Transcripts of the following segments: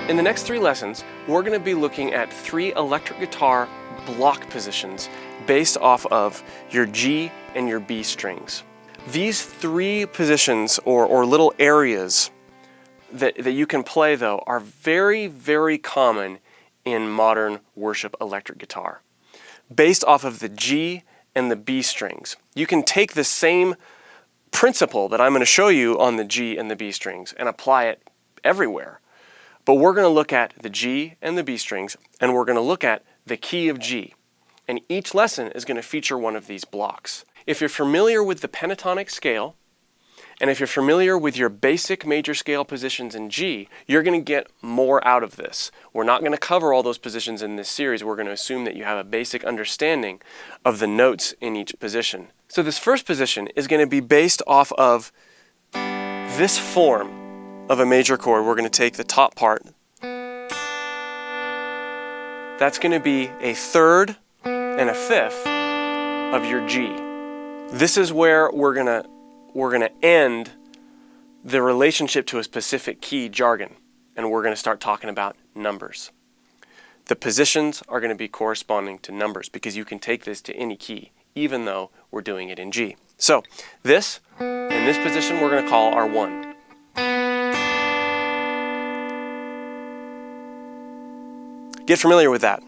In the next 3 lessons, we're going to be looking at 3 electric guitar block positions based off of your G and your B strings. These 3 positions or little areas that you can play, though, are very, very common in modern worship electric guitar. Based off of the G and the B strings. You can take the same principle that I'm going to show you on the G and the B strings and apply it everywhere. But we're going to look at the G and the B strings, and we're going to look at the key of G. And each lesson is going to feature one of these blocks. If you're familiar with the pentatonic scale, and if you're familiar with your basic major scale positions in G, you're going to get more out of this. We're not going to cover all those positions in this series. We're going to assume that you have a basic understanding of the notes in each position. So this first position is going to be based off of this form of a major chord. We're going to take the top part. That's going to be a 3rd and a 5th of your G. This is where we're going to end the relationship to a specific key jargon, and we're going to start talking about numbers. The positions are going to be corresponding to numbers because you can take this to any key, even though we're doing it in G. So this, in this position, we're going to call our 1. Get familiar with that.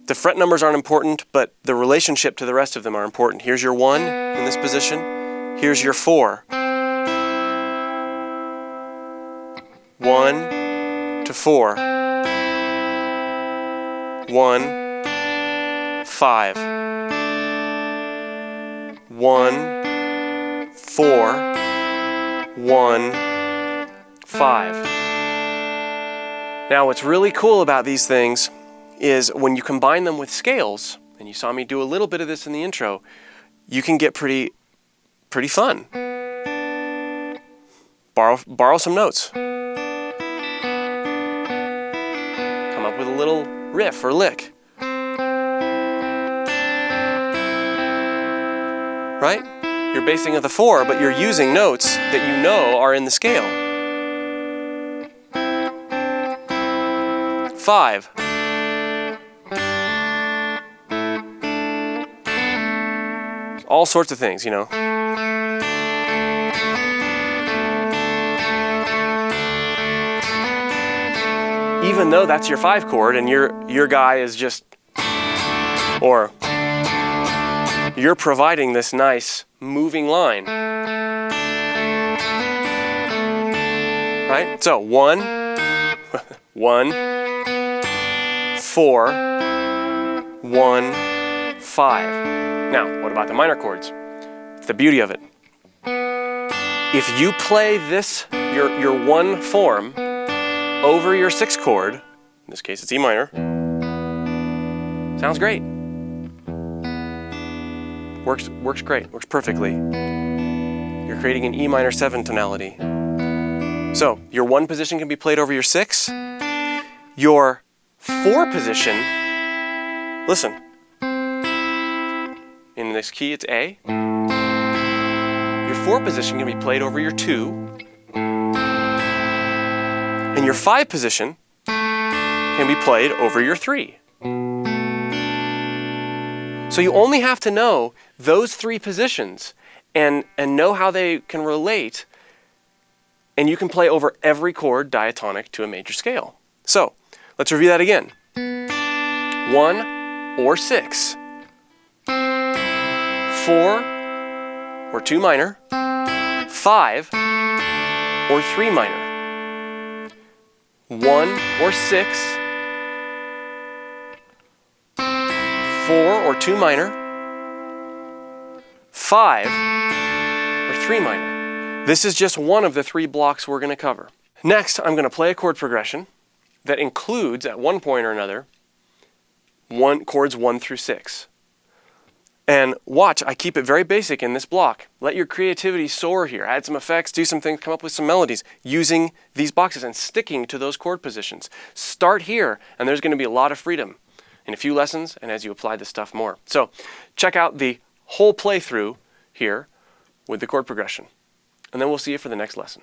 The fret numbers aren't important, but the relationship to the rest of them are important. Here's your 1 in this position. Here's your 4. 1 to 4. 1, 5. 1, 4. 1, 5. Now what's really cool about these things is when you combine them with scales, and you saw me do a little bit of this in the intro, you can get pretty fun. Borrow some notes. Come up with a little riff or lick. Right? You're basing at the 4, but you're using notes that you know are in the scale. 5. All sorts of things, you know. Even though that's your 5 chord and your guy is just, or you're providing this nice moving line. Right? So 1, 1, 4, 1, 5. Now, what about the minor chords? It's the beauty of it. If you play this, your 1 form, over your 6 chord, in this case it's E minor, sounds great. Works great, works perfectly. You're creating an E minor 7 tonality. So, your 1 position can be played over your 6. Your 4 position, listen. In this key, it's A. Your 4 position can be played over your 2. And your 5 position can be played over your 3. So you only have to know those 3 positions and know how they can relate, and you can play over every chord diatonic to a major scale. So let's review that again. 1 or 6. 4 or 2 minor, 5 or 3 minor, 1 or 6, 4 or 2 minor, 5 or 3 minor. This is just one of the 3 blocks we're going to cover. Next, I'm going to play a chord progression that includes, at one point or another, chords 1 through 6. And watch, I keep it very basic in this block. Let your creativity soar here. Add some effects, do some things, come up with some melodies using these boxes and sticking to those chord positions. Start here, and there's going to be a lot of freedom in a few lessons and as you apply this stuff more. So check out the whole playthrough here with the chord progression, and then we'll see you for the next lesson.